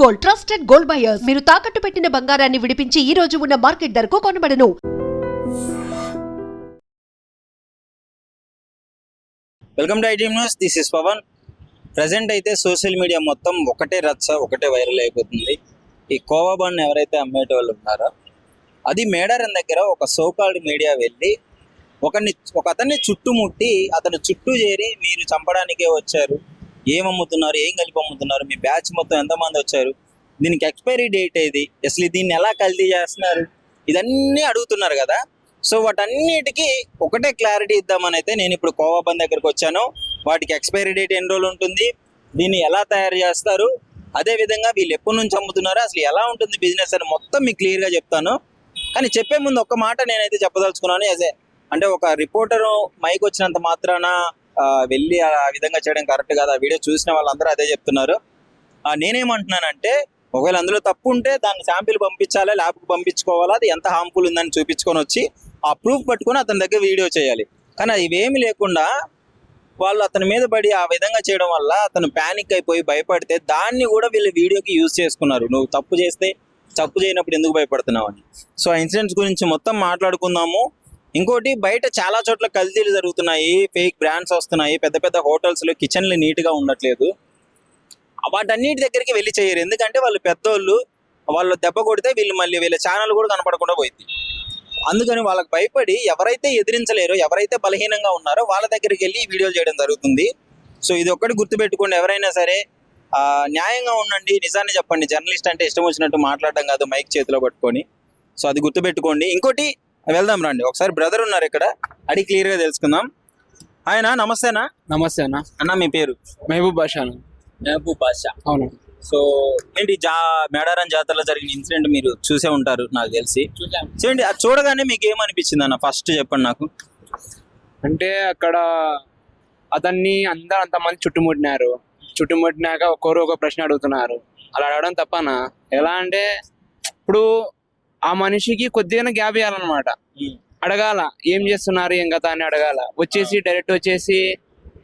Gold, trusted gold buyers. మీరు తాకట్టు పెట్టిన బంగారాన్ని విడిపించి ఈ రోజు ఉన్న మార్కెట్ ధరకు కొనబడను. Welcome to IT news. This is Pavan. Present అయితే సోషల్ మీడియా మొత్తం ఒకటే రచ్చ, ఒకటే వైరల్ అయిపోతుంది. ఈ కోవా బన్ ఎవరైతే అమ్మేటోళ్ళు ఉన్నారో అది మేడారం దగ్గర ఒక సోకాల్డ్ మీడియా వెళ్ళి ఒక అతన్ని చుట్టుముట్టి అతను చుట్టూ చేరి మీరు చంపడానికే వచ్చారు, ఏం అమ్ముతున్నారు, ఏం కలిపి అమ్ముతున్నారు, మీ బ్యాచ్ మొత్తం ఎంతమంది వచ్చారు, దీనికి ఎక్స్పైరీ డేట్ ఏది, అసలు దీన్ని ఎలా కల్తీ చేస్తున్నారు, ఇదన్నీ అడుగుతున్నారు కదా. సో వాటన్నిటికీ ఒకటే క్లారిటీ ఇద్దామని అయితే నేను ఇప్పుడు కోవా బన్ దగ్గరకు వచ్చాను. వాటికి ఎక్స్పైరీ డేట్ ఎన్ని రోజులు ఉంటుంది, దీన్ని ఎలా తయారు చేస్తారు, అదేవిధంగా వీళ్ళు ఎప్పటి నుంచి అమ్ముతున్నారు, అసలు ఎలా ఉంటుంది బిజినెస్ అని మొత్తం మీకు క్లియర్గా చెప్తాను. కానీ చెప్పే ముందు ఒక్క మాట నేనైతే చెప్పదలుచుకున్నాను. అంటే ఒక రిపోర్టరు మైక్ వచ్చినంత మాత్రాన వెళ్ళి ఆ విధంగా చేయడం కరెక్ట్ కాదు. ఆ వీడియో చూసిన వాళ్ళందరూ అదే చెప్తున్నారు. నేనేమంటున్నానంటే ఒకవేళ అందులో తప్పు ఉంటే దాన్ని శాంపిల్ పంపించాలా, ల్యాబ్కి పంపించుకోవాలా, అది ఎంత హార్మ్ఫుల్ ఉందని చూపించుకొని వచ్చి ఆ ప్రూఫ్ పట్టుకొని అతని దగ్గర వీడియో చేయాలి. కానీ అది ఇవేమి లేకుండా వాళ్ళు అతని మీద పడి ఆ విధంగా చేయడం వల్ల అతను ప్యానిక్ అయిపోయి భయపడితే దాన్ని కూడా వీళ్ళు వీడియోకి యూజ్ చేసుకున్నారు. నువ్వు తప్పు చేస్తే తప్పు చేయనప్పుడు ఎందుకు భయపడుతున్నావు అని. సో ఆ ఇన్సిడెంట్స్ గురించి మొత్తం మాట్లాడుకుందాము. ఇంకోటి, బయట చాలా చోట్ల కల్తీలు జరుగుతున్నాయి, ఫేక్ బ్రాండ్స్ వస్తున్నాయి, పెద్ద పెద్ద హోటల్స్లో కిచెన్లు నీట్గా ఉండట్లేదు. వాటన్నిటి దగ్గరికి వెళ్ళి చేయరు, ఎందుకంటే వాళ్ళు పెద్దోళ్ళు, వాళ్ళు దెబ్బ కొడితే వీళ్ళ ఛానల్ కూడా కనపడకుండా పోయింది. అందుకని వాళ్ళకి భయపడి ఎవరైతే ఎదిరించలేరో, ఎవరైతే బలహీనంగా ఉన్నారో వాళ్ళ దగ్గరికి వెళ్ళి వీడియోలు చేయడం జరుగుతుంది. సో ఇది ఒక్కటి గుర్తుపెట్టుకోండి. ఎవరైనా సరే న్యాయంగా ఉండండి, నిజాన్ని చెప్పండి. జర్నలిస్ట్ అంటే ఇష్టం వచ్చినట్టు మాట్లాడడం కాదు మైక్ చేతిలో పట్టుకొని. సో అది గుర్తుపెట్టుకోండి. ఇంకోటి, వెళ్దాం రండి. ఒకసారి బ్రదర్ ఉన్నారు ఇక్కడ, అడిగి క్లియర్గా తెలుసుకుందాం. ఆయన నమస్తేనా? నమస్తే అన్న. అన్న మీ పేరు? మహబూబ్ బాషా. మహబూబ్ బాషా. అవును. సో ఏంటి, మేడారం జాతరలో జరిగిన ఇన్సిడెంట్ మీరు చూసే ఉంటారు నాకు తెలిసి. చూడండి, అది చూడగానే మీకు ఏమనిపించింది అన్న, ఫస్ట్ చెప్పండి నాకు. అంటే అక్కడ అతన్ని అంతమంది చుట్టుముట్టినాక ఒక్కొరు ఒక ప్రశ్న అడుగుతున్నారు. అలా అడగడం తప్పనా? ఎలా అంటే ఇప్పుడు ఆ మనిషికి కొద్దిగా గ్యాప్ ఇవ్వాలన్నమాట. అడగాల ఏం చేస్తున్నారు, ఏం కథ అని అడగాల. డైరెక్ట్ వచ్చేసి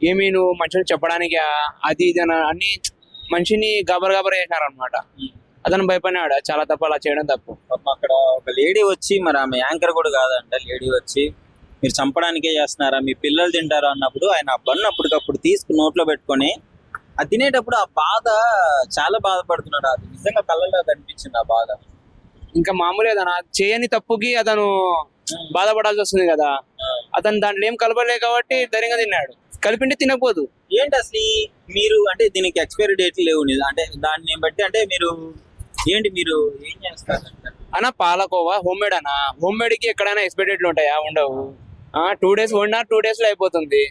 ఏమి నువ్వు మనుషులు చెప్పడానికి అది ఇది అన్ని మనిషిని గబర్ చేసినారనమాట. అతను భయపడినాడు. చాలా తప్పు, అలా చేయడం తప్పు. అక్కడ ఒక లేడీ వచ్చి, మరి ఆమె యాంకర్ కూడా కాదంట, లేడీ వచ్చి మీరు చంపడానికే చేస్తున్నారా, మీ పిల్లలు తింటారా అన్నప్పుడు ఆయన ఆ బన్ను అప్పటికప్పుడు తీసుకుని నోట్లో పెట్టుకొని అది తినేటప్పుడు ఆ బాధ, చాలా బాధపడుతున్నాడు. అది నిజంగా కళ్ళలో కనిపించింది ఆ బాధ. ఇంకా మామూలుగా అతను చేయని తప్పుకి అతను బాధపడాల్సి వస్తుంది కదా. అతను దాంట్లో ఏం కలపలే కాబట్టి ధైర్యంగా తిన్నాడు. కలిపింటే తినకపోదు. ఏంటి అసలు మీరు అంటే దీనికి ఎక్స్పైరీ డేట్ లేవు, అంటే దాన్ని బట్టి అంటే మీరు ఏం చేస్తారు అన్న? పాలకోవా హోమ్ మేడ్ అన్న. హోమ్ మేడ్ కి ఎక్కడైనా ఎక్స్పైరీ డేట్లు ఉంటాయా? ఉండవు. 2 days వండినా 2 days లో అయిపోతుంది.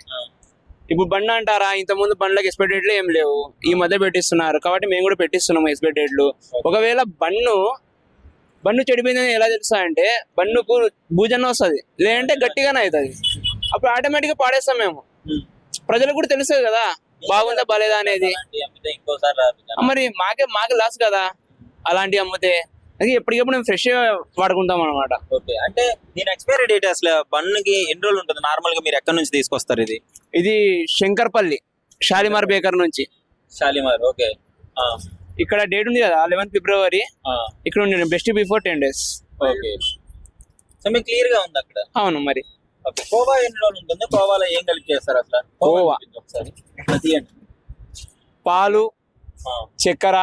ఇప్పుడు బండ్లు అంటారా, ఇంతకుముందు బండ్లకు ఎక్స్పైరీ డేట్లు ఏం లేవు, ఈ మధ్య పెట్టిస్తున్నారు కాబట్టి మేము కూడా పెట్టిస్తున్నాము ఎక్స్పైరీ డేట్లు. ఒకవేళ బన్ను చెడిపోయిందని ఎలా తెలుస్తా అంటే బన్నుకు భూజన్న వస్తుంది, లేదంటే గట్టిగానే అవుతుంది. అప్పుడు ఆటోమేటిక్ గా పాడేస్తాం మేము. ప్రజలకు కూడా తెలుస్తుంది కదా బాగుందా బాలేదా అనేది. మరి మాకే లాస్ కదా అలాంటివి అమ్మితే. అది ఎప్పటికప్పుడు మేము ఫ్రెష్ వాడుకుంటాం అనమాట. ఓకే, అంటే దీని ఎక్స్పైరీ డేట్ అసలు బన్నుకి ఎన్ని రోజులు ఉంటుంది నార్మల్ గా? మీరు ఎక్కడి నుంచి తీసుకొస్తారు ఇది? శంకర్పల్లి షాలిమార్ బేకర్ నుంచి. షాలిమార్, ఓకే. ఇక్కడ డేట్ ఉంది కదా 11th February. ఇక్కడ ఉండి best before 10 days. Okay, so మీకు క్లియర్ గా ఉంది అక్కడ. అవును. మరి కోవా ఎన్ని రోజులు ఉంటుంది? కోవాలో ఏం కలిపి చేస్తారు అసలు? కోవా పాలు, చక్కెర,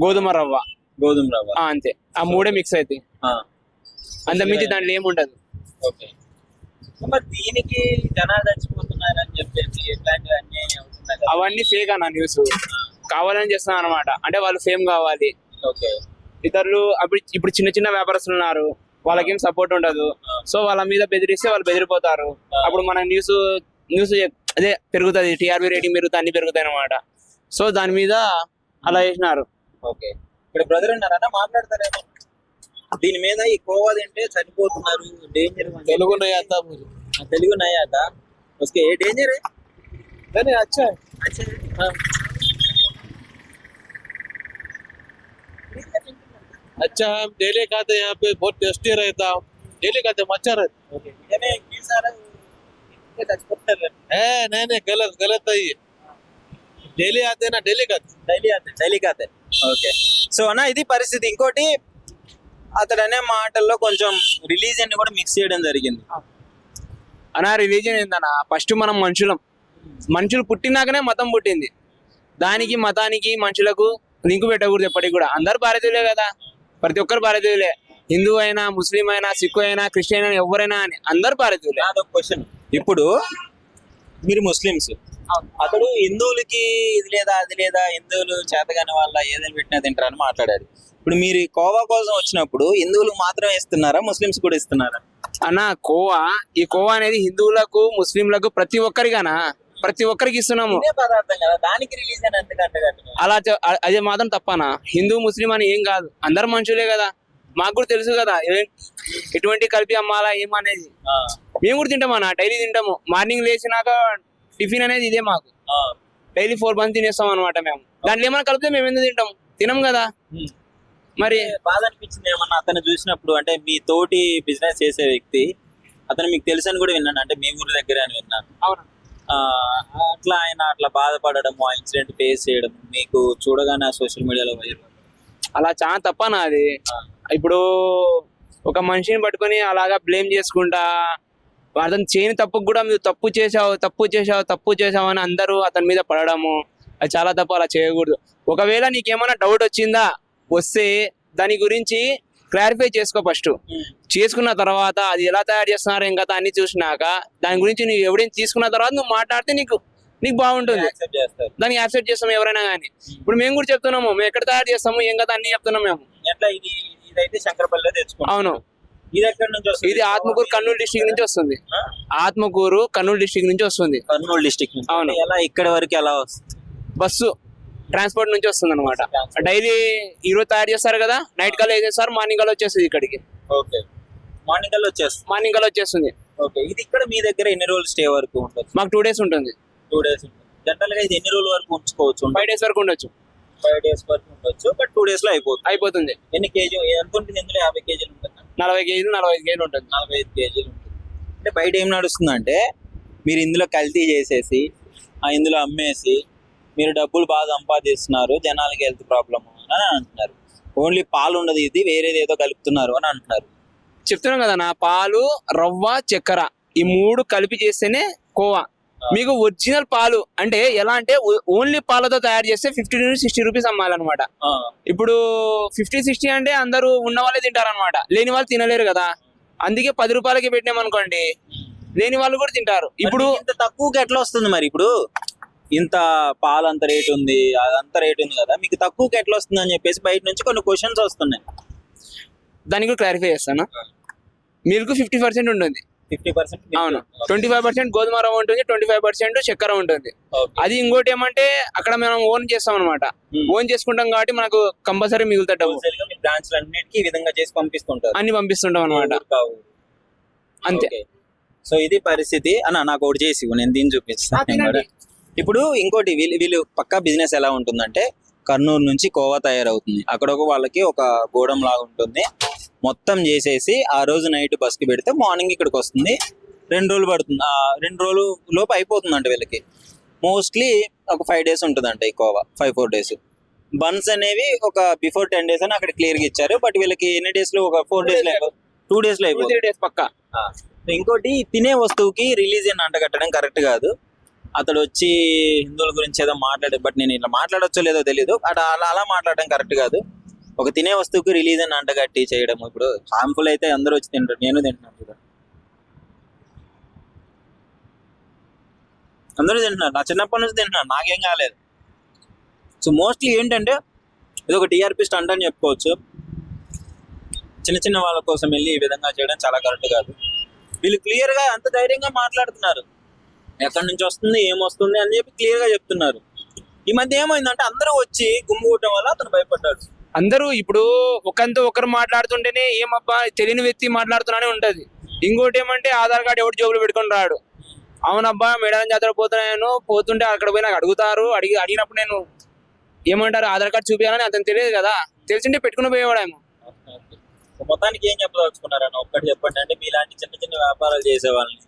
గోధుమ రవ్వ అంతే. ఆ మూడే మిక్స్ అవుతాయి. అంత మించి దాంట్లో ఏముండదు. ఓకే, మరి దీనికి జనాలు చచ్చిపోతున్నారని చెప్పేసి అవన్నీ ఫేక్ అన్న న్యూస్. కావాలని చేస్తున్నారు అనమాట. అంటే వాళ్ళు ఫేమ్ కావాలి. ఓకే, ఇతరులు ఇప్పుడు చిన్న వ్యాపారస్తులు ఉన్నారు, వాళ్ళకేం సపోర్ట్ ఉండదు. సో వాళ్ళ మీద బెదిరిస్తే వాళ్ళు బెదిరిపోతారు. అప్పుడు మన న్యూస్ అదే పెరుగుతుంది, టీఆర్పీ రేటింగ్ పెరుగుతుంది, అన్ని పెరుగుతాయి అనమాట. సో దాని మీద అలా చేసినారు. ఓకే, ఇక్కడ బ్రదర్ ఉన్నారన్నా, మాట్లాడతారేమో దీని మీద. ఈ కోవా తింటే చనిపోతున్నారు, డేంజర్. తెలుగు నయ్యాక ఓకే, ఏ డేంజర్? अच्छा हम डेली खाते हैं, यहाँ पे बहुत टेस्टी रहता है, डेली खाते हैं, अच्छा रहता है। नहीं गलत है ये। डेली आते हैं ना, डेली खाते ఓకే. సో అన్న ఇది పరిస్థితి. ఇంకోటి అతడు అనే మాటల్లో కొంచెం రిలీజియన్ ని కూడా మిక్స్ చేయడం జరిగింది. అనా రిలీజియన్ ఏందన్నా, ఫస్ట్ మనం మనుషులు పుట్టినాకనే మతం పుట్టింది. దానికి మతానికి మనుషులకు లింకు పెట్టకూడదు ఎప్పటికి కూడా. అందరు భారతీయులే కదా, ప్రతి ఒక్కరు భారతీయులే. హిందూ అయినా, ముస్లిం అయినా, సిక్కు అయినా, క్రిస్టియన్ అయినా, ఎవరైనా అని అందరు భారతీయులే. నాదొక క్వశ్చన్. ఇప్పుడు మీరు ముస్లిమ్స్, అతడు హిందువులకి ఇది లేదా అది లేదా, హిందువులు చేతగాని వాళ్ళ ఏదైనా పెట్టినా తింటారని మాట్లాడారు. ఇప్పుడు మీరు ఈ కోవా కోసం వచ్చినప్పుడు హిందువులకు మాత్రమే ఇస్తున్నారా, ముస్లిమ్స్ కూడా ఇస్తున్నారా? అన్న ఈ కోవా అనేది హిందువులకు, ముస్లింలకు ప్రతి ఒక్కరికి ఇస్తున్నాము. ఇదే పదార్థం కదా, దానికి రిలీజియన్ ఎందుకంటే అదే మాత్రం తప్పనా? హిందూ ముస్లిం అని ఏం కాదు, అందరు మనుషులే కదా. మాకు కూడా తెలుసు కదా ఎటువంటి కలిపి అమ్మాలా ఏమనేది. మేము కూడా తింటామన్నా, డైలీ తింటాము. మార్నింగ్ లేచినాక టిఫిన్ అనేది ఇదే మాకు. డైలీ 4 బంద్ తినేస్తాం అనమాట మేము. దాంట్లో ఏమైనా కలిపితే మేము ఎందుకు తినం కదా. మరి బాధ అనిపించింది ఏమన్నా అతను చూసినప్పుడు? అంటే మీ తోటి బిజినెస్ చేసే వ్యక్తి అతను మీకు తెలుసు అని కూడా విన్నాను, అంటే మీ ఊరి దగ్గర అని విన్నాను. అవును. అట్లా ఆయన అట్లా బాధపడడం, ఆ ఇన్సిడెంట్ ఫేస్ చేయడం మీకు చూడగానే సోషల్ మీడియాలో వైరల్ అలా చాలా తప్పనా అది? ఇప్పుడు ఒక మనిషిని పట్టుకొని అలాగా బ్లేమ్ చేసుకుంటా, అతను చేయని తప్పుకు కూడా మీరు తప్పు చేసావు అని అందరూ అతని మీద పడడము, అది చాలా తప్పు. అలా చేయకూడదు. ఒకవేళ నీకేమైనా డౌట్ వస్తే దాని గురించి క్లారిఫై చేసుకో ఫస్ట్. చేసుకున్న తర్వాత అది ఎలా తయారు చేస్తున్నారు ఇంకా అన్ని చూసినాక దాని గురించి నువ్వు ఎవిడెన్స్ తీసుకున్న తర్వాత నువ్వు మాట్లాడితే నీకు బాగుంటుంది. దాన్ని యాక్సెప్ట్ చేస్తాం ఎవరైనా కానీ. ఇప్పుడు మేము కూడా చెప్తున్నాము, మేము ఎక్కడ తయారు చేస్తాము ఏం కదా అన్ని చెప్తున్నాం మేము. ఎట్లా ఇదైతే శంకరపల్లిలో తెచ్చుకున్నాం. అవును. ఇది ఎక్కడి నుంచి వస్తుంది? ఇది ఆత్మకూరు కర్నూలు డిస్ట్రిక్ట్ నుంచి వస్తుంది. ఆత్మకూరు కర్నూలు డిస్ట్రిక్ట్ నుంచి వస్తుంది. కర్నూలు డిస్ట్రిక్ట్ నుంచి. అవును. ఎలా ఇక్కడ వరకు ఎలా వస్తుంది? బస్సు ట్రాన్స్పోర్ట్ నుంచి వస్తుంది అనమాట. డైలీ ఈరోజు తయారు చేస్తారు కదా, నైట్ కల్లా వేసేస్తారు, మార్నింగ్ కల్లా వచ్చేస్తుంది ఇక్కడికి. ఓకే, మార్నింగ్ కల్లా వచ్చేస్తుంది. ఓకే, ఇది ఇక్కడ మీ దగ్గర ఎన్ని రోజులు స్టే వరకు ఉంటుంది? మాకు 2 days ఉంటుంది. 2 days ఉంటుంది. జనరల్ గా ఇది ఎన్ని రోజుల వరకు ఉంచుకోవచ్చు? 5 days వరకు ఉండొచ్చు. 5 days వరకు ఉండొచ్చు, బట్ 2 days లో అయిపోతుంది. ఎన్ని కేజీ ఎంత ఉంటుంది ఇందులో? 50 కేజీలు ఉంటుంది. 40 కేజీలు 45 కేజీలు ఉంటుంది. 45 కేజీలు ఉంటుంది. అంటే బయట ఏం నడుస్తుందంటే మీరు ఇందులో కల్తీ చేసేసి ఇందులో అమ్మేసి మీరు డబ్బులు బాగా సంపాదిస్తున్నారు, జనాలకి హెల్త్ ప్రాబ్లమ్ అని అంటున్నారు. ఓన్లీ పాలు ఉండదు, ఇది వేరేది ఏదో కలుపుతున్నారు అని అంటున్నారు. చెప్తున్నాం కదా నా, పాలు, రవ్వ, చక్కెర ఈ 3 కలిపి చేస్తేనే కోవా. మీకు ఒరిజినల్ పాలు అంటే ఎలా అంటే ఓన్లీ పాలతో తయారు చేస్తే 50 to 60 రూపీస్ అమ్మాలన్నమాట. ఇప్పుడు 50-60 అంటే అందరూ ఉన్న వాళ్ళే తింటారనమాట, లేని వాళ్ళు తినలేరు కదా. అందుకే 10 రూపాయలకి పెట్టినామనుకోండి, లేని వాళ్ళు కూడా తింటారు. ఇప్పుడు ఇంత తక్కువకి ఎట్లా వస్తుంది మరి? ఇప్పుడు ఇంత పాలు అంత రేట్ ఉంది, అదంత రేట్ ఉంది కదా, మీకు తక్కువకి ఎట్లా వస్తుంది అని చెప్పేసి బయట నుంచి కొన్ని క్వశ్చన్స్ వస్తున్నాయి. దానికి కూడా క్లారిఫై చేస్తాను. మిల్క్ 50% ఉంటుంది. 50%? అవును. 25% గోధుమ రవ్వ ఉంటుంది, 25% చక్కెర ఉంటుంది. అది ఇంకోటి ఏమంటే అక్కడ మనం ఓన్ చేస్తాం అనమాట. ఓన్ చేసుకుంటాం కాబట్టి మనకు కంపల్సరీ మిగులుతాడు. బ్రాంచ్లు అన్నిటికీ ఈ విధంగా చేసి పంపిస్తుంటారు, అన్ని పంపిస్తుంటాం అనమాట. అంతే. సో ఇది పరిస్థితి అన్న. నాకు ఒకటి చేసి నేను దీన్ని చూపిస్తాను. ఇప్పుడు ఇంకోటి వీళ్ళు పక్కా బిజినెస్ ఎలా ఉంటుందంటే కర్నూలు నుంచి కోవా తయారవుతుంది, అక్కడ వాళ్ళకి ఒక గోడం లాగా ఉంటుంది, మొత్తం చేసేసి ఆ రోజు నైట్ బస్కి పెడితే మార్నింగ్ ఇక్కడికి వస్తుంది. 2 రోజులు పడుతుంది. 2 రోజులు లోపు అయిపోతుంది అంటే వీళ్ళకి. మోస్ట్లీ ఒక 5 days ఉంటుందంట ఈ కోవా, 5-4 days. బన్స్ అనేవి ఒక బిఫోర్ 10 days అని అక్కడ క్లియర్గా ఇచ్చారు, బట్ వీళ్ళకి ఎన్ని డేస్ లో? ఒక 4 days లో 2 days లో అయిపోతుంది. 3 days పక్కా. ఇంకోటి తినే వస్తువుకి రిలీజియన్ అంటగట్టడం కరెక్ట్ కాదు. అతడు వచ్చి హిందువుల గురించి ఏదో మాట్లాడే, బట్ నేను ఇట్లా మాట్లాడొచ్చో లేదో తెలీదు, అలా మాట్లాడడం కరెక్ట్ కాదు. ఒక తినే వస్తువుకి రిలీజియన్ అంటగట్టి చేయడం ఇప్పుడు హార్మ్ఫుల్ అయితే అందరూ వచ్చి తింటారు, నేను తింటున్నాను కదా, అందరూ తింటున్నారు, నా చిన్నప్పటి నుంచి తింటున్నాను, నాకేం కాలేదు. సో మోస్ట్లీ ఏంటంటే ఇది ఒక టీఆర్పీ స్టంట్ అని చెప్పుకోవచ్చు. చిన్న వాళ్ళ కోసం వెళ్ళి ఈ విధంగా చేయడం చాలా కరెక్ట్ కాదు. వీళ్ళు క్లియర్గా అంత ధైర్యంగా మాట్లాడుతున్నారు, ఎక్కడి నుంచి వస్తుంది ఏమొస్తుంది అని చెప్పి క్లియర్గా చెప్తున్నారు. ఈ మధ్య ఏమైందంటే అందరూ వచ్చి గుమ్ముకోవటం వల్ల అతను భయపడ్డాడు. అందరూ ఇప్పుడు ఒకంతో ఒకరు మాట్లాడుతుంటేనే ఏమబ్బా తెలియని వ్యక్తి మాట్లాడుతున్నానే ఉంటది. ఇంకోటి ఏమంటే ఆధార్ కార్డు ఎవరు జోబులు పెట్టుకొని రాడు. అవునబ్బా మేడారం జాతర పోతుంటే అక్కడ పోయి నాకు అడిగినప్పుడు నేను ఏమంటారు ఆధార్ కార్డు చూపించాలని అతను తెలియదు కదా, తెలిసింటే పెట్టుకుని పోయేవాడేమో. మొత్తానికి ఏం చెప్పదలుచుకున్నారని ఒక్కటి చెప్పండి. అంటే మీలాంటి చిన్న వ్యాపారాలు చేసే వాళ్ళని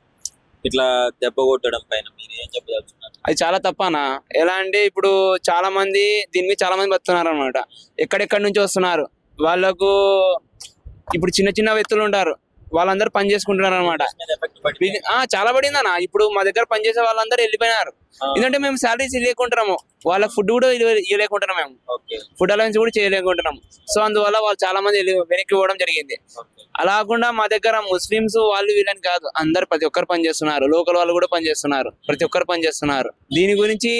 ఇట్లా దెబ్బ కొట్టడం పైన మీరు ఏం చెప్పదలుచున్నారు? అది చాలా తప్పనా. ఎలా అంటే ఇప్పుడు చాలా మంది దీని మీద చాలా మంది బతున్నారు అనమాట. ఎక్కడెక్కడి నుంచి వస్తున్నారు వాళ్ళకు. ఇప్పుడు చిన్న చిన్న వ్యక్తులు ఉంటారు, వాళ్ళందరూ పని చేసుకుంటున్నారు అనమాట. ఎఫెక్ట్ పడి చాలా పడిందన్న. ఇప్పుడు మా దగ్గర పనిచేసే వాళ్ళందరూ వెళ్ళిపోయినారు. ఎందుకంటే మేము శాలరీస్ ఇవ్వలేకుంటున్నాము, వాళ్ళకి ఫుడ్ కూడా ఇవ్వలేకుంటున్నాం, మేము ఓకే ఫుడ్ అలవెన్స్ కూడా చేయలేకుంటున్నాం. సో అందువల్ల వాళ్ళు చాలా మంది వెనక్కి పోవడం జరిగింది. అలా కాకుండా మా దగ్గర ముస్లిమ్స్ వాళ్ళు వీళ్ళని కాదు, అందరు ప్రతి ఒక్కరు పని చేస్తున్నారు. లోకల్ వాళ్ళు కూడా పని చేస్తున్నారు, ప్రతి ఒక్కరు పని చేస్తున్నారు. దీని గురించి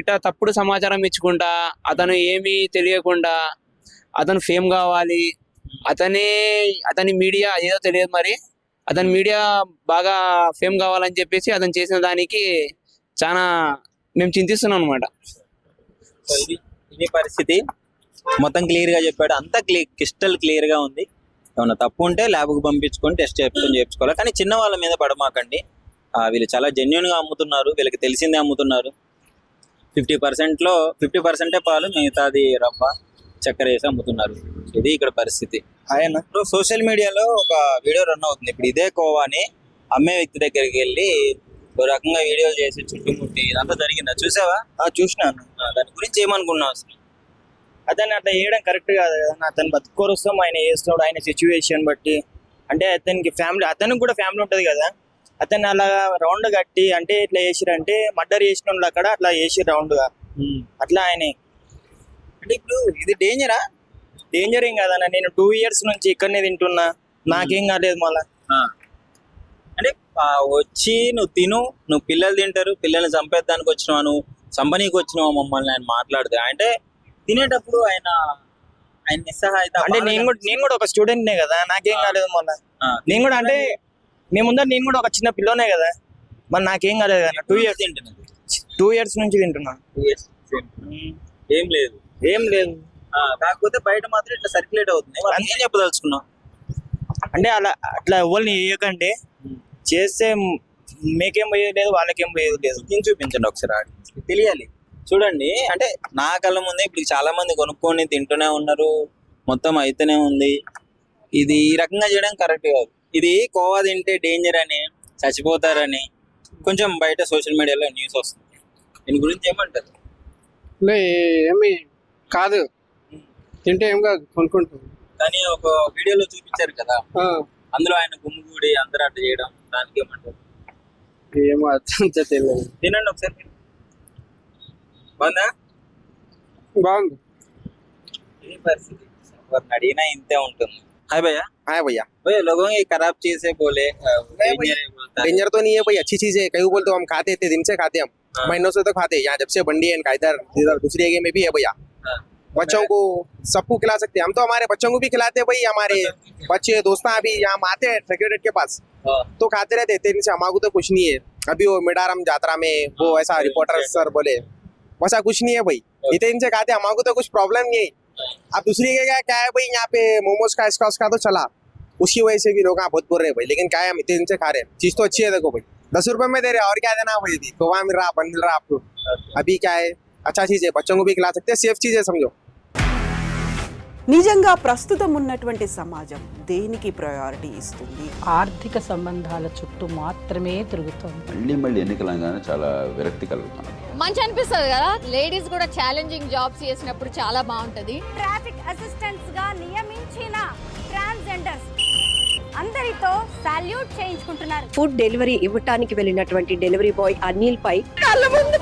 ఇట్లా తప్పుడు సమాచారం ఇచ్చుకుంటా, అతను ఏమీ తెలియకుండా అతను ఫేమ్ కావాలి, అతని మీడియా ఏదో తెలియదు మరి, అతని మీడియా బాగా ఫేమ్ కావాలని చెప్పేసి అతను చేసిన దానికి చాలా మేము చింతిస్తున్నాం అనమాట. సో ఇది పరిస్థితి. మొత్తం క్లియర్ గా చెప్పాడు, అంతా క్రిస్టల్ క్లియర్ గా ఉంది. ఏమన్నా తప్పు ఉంటే ల్యాబ్కు పంపించుకొని టెస్ట్ చేయించుకోవాలి, కానీ చిన్న వాళ్ళ మీద పడమాకండి. వీళ్ళు చాలా జెన్యున్ గా అమ్ముతున్నారు, వీళ్ళకి తెలిసిందే అమ్ముతున్నారు. 50%లో 50% పాలు, మిగతాది రవ్వ చక్కెర వేసి అమ్ముతున్నారు. ఇది ఇక్కడ పరిస్థితి. ఆయన సోషల్ మీడియాలో ఒక వీడియో రన్ అవుతుంది. ఇప్పుడు ఇదే కోవాని అమ్మే వ్యక్తి దగ్గరికి వెళ్ళి ఒక రకంగా వీడియోలు చేసి చుట్టుముట్టి ఇదంతా జరిగిందా? చూసావా? చూసినాను. దాని గురించి ఏమనుకున్నావు అసలు? అతను అట్లా చేయడం కరెక్ట్ కాదు కదా. అతను బతుకోరొస్తాం, ఆయన చేస్తాడు, ఆయన సిచ్యువేషన్ బట్టి. అంటే అతనికి ఫ్యామిలీ, అతనికి కూడా ఫ్యామిలీ ఉంటుంది కదా. అతను అలా రౌండ్ కట్టి అంటే ఇట్లా చేసిరంటే మర్డర్ చేసిన వాళ్ళు అక్కడ అట్లా చేసి రౌండ్ గా అట్లా ఆయన. అంటే ఇప్పుడు ఇది డేంజరా? డేంజర్ ఏం కాదన్న, నేను 2 years నుంచి ఇక్కడనే తింటున్నా, నాకేం కాలేదు మళ్ళా. అంటే వచ్చి నువ్వు తిను, నువ్వు పిల్లలు తింటారు, పిల్లల్ని చంపేద్దానికి వచ్చినావు, నువ్వు చంపనీకి వచ్చినావు మమ్మల్ని ఆయన మాట్లాడితే. అంటే తినేటప్పుడు ఆయన నిస్సహాయత. అంటే నేను కూడా ఒక స్టూడెంట్నే కదా, నాకేం కాలేదు మళ్ళా. నేను కూడా అంటే మీ ముందర నేను కూడా ఒక చిన్న పిల్లనే కదా, మరి నాకేం కాలేదు కదా. 2 years తింటున్నా, 2 years నుంచి తింటున్నా. 2 years ఏం లేదు. ఏం లేదు. కాకపోతే బయట మాత్రం ఇట్లా సర్క్యులేట్ అవుతుంది. వాళ్ళకి ఏం చెప్పదలుచుకున్నావు? అంటే అట్లా ఎవరిని చేయకండి, చేస్తే మీకేం పోయేది లేదు, వాళ్ళకేం పోయేది లేదు. దీన్ని చూపించండి ఒకసారి, ఆడియన్స్కి తెలియాలి. చూడండి, అంటే నా కళ్ళ ముందే ఇప్పుడు చాలా మంది కొనుక్కొని తింటూనే ఉన్నారు, మొత్తం అయితేనే ఉంది. ఇది ఈ రకంగా చేయడం కరెక్ట్ కాదు. ఇది కోవా తింటే డేంజర్ అని, చచ్చిపోతారని కొంచెం బయట సోషల్ మీడియాలో న్యూస్ వస్తుంది. దీని గురించి ఏమంటారు? ఏమి కాదు, తింటే ఏం కాదు, కొనుక్కుంటాం. కానీ ఒక వీడియోలో చూపించారు కదా, అందులో ఆయన గుమ్ముగూడి అందరూ అట్లా చేయడం, దానికి ఏమంటారు? ఏమో అంత తెలియదు. తినండి ఒకసారి. బాగుందా? బాగుంది. ये परिस्थिति ఎవరిని అడిగినా ఇంతే ఉంటుంది. हाय भैया। हाँ भैया, भैया लोगों की खराब चीजें बोले डेंजर तो नहीं है भैया, अच्छी चीज है। कहीं बोलते हम खाते थे, दिन से खाते हम, महीनों से तो खाते। यहाँ जब से बंडी है इनका, इधर दूसरी एरिया में भी है भैया। बच्चों को सबको खिला सकते हैं हम, तो हमारे बच्चों को भी खिलाते हैं भाई। हमारे बच्चे दोस्त अभी यहाँ आते हैं सेक्रेटरीट के पास तो खाते रहते हैं। इनसे हमारे तो कुछ नहीं है। अभी वो मिडारम यात्रा में वो ऐसा रिपोर्टर सर बोले वैसा कुछ नहीं है भाई, इतने इनसे खाते, हमारे तो कुछ प्रॉब्लम नहीं है। अब दूसरी क्या है भाई, यहाँ पे मोमोज का इसका तो चला, उसकी वजह से भी लोग बहुत बोल रहे हैं भाई। लेकिन क्या है, हम इतने दिन से खा रहे हैं, चीज तो अच्छी है। देखो भाई 10 रुपए में दे रहे, और क्या देना भाई, अभी गोवा मिल रहा, बन मिल रहा आपको। अभी क्या है, अच्छा चीज है, बच्चों को भी खिला सकते हैं, सेफ चीज है समझो। నిజంగా ప్రస్తుతం ఉన్నటువంటి సమాజం దేనికి ప్రయారిటీ ఇస్తుంది? ఆర్థిక సంబంధాల చుట్టూ మాత్రమే తిరుగుతోంది. మళ్ళీ ఎన్నికలంగానే చాలా విరక్తి కలుగుతాను. మంచి అనిపిస్తుంది కదా, లేడీస్ కూడా ఛాలెంజింగ్ జాబ్స్ చేసినప్పుడు చాలా బాగుంటది. ట్రాఫిక్ అసిస్టెంట్స్ గా నియమించిన ట్రాన్స్జెండర్స్ అందరితో సాల్యూట్ చేయించుకుంటున్నారు. ఫుడ్ డెలివరీ ఇవ్వటానికి వెళ్ళినటువంటి డెలివరీ బాయ్ అనిల్ పై కళ్ళ ముందు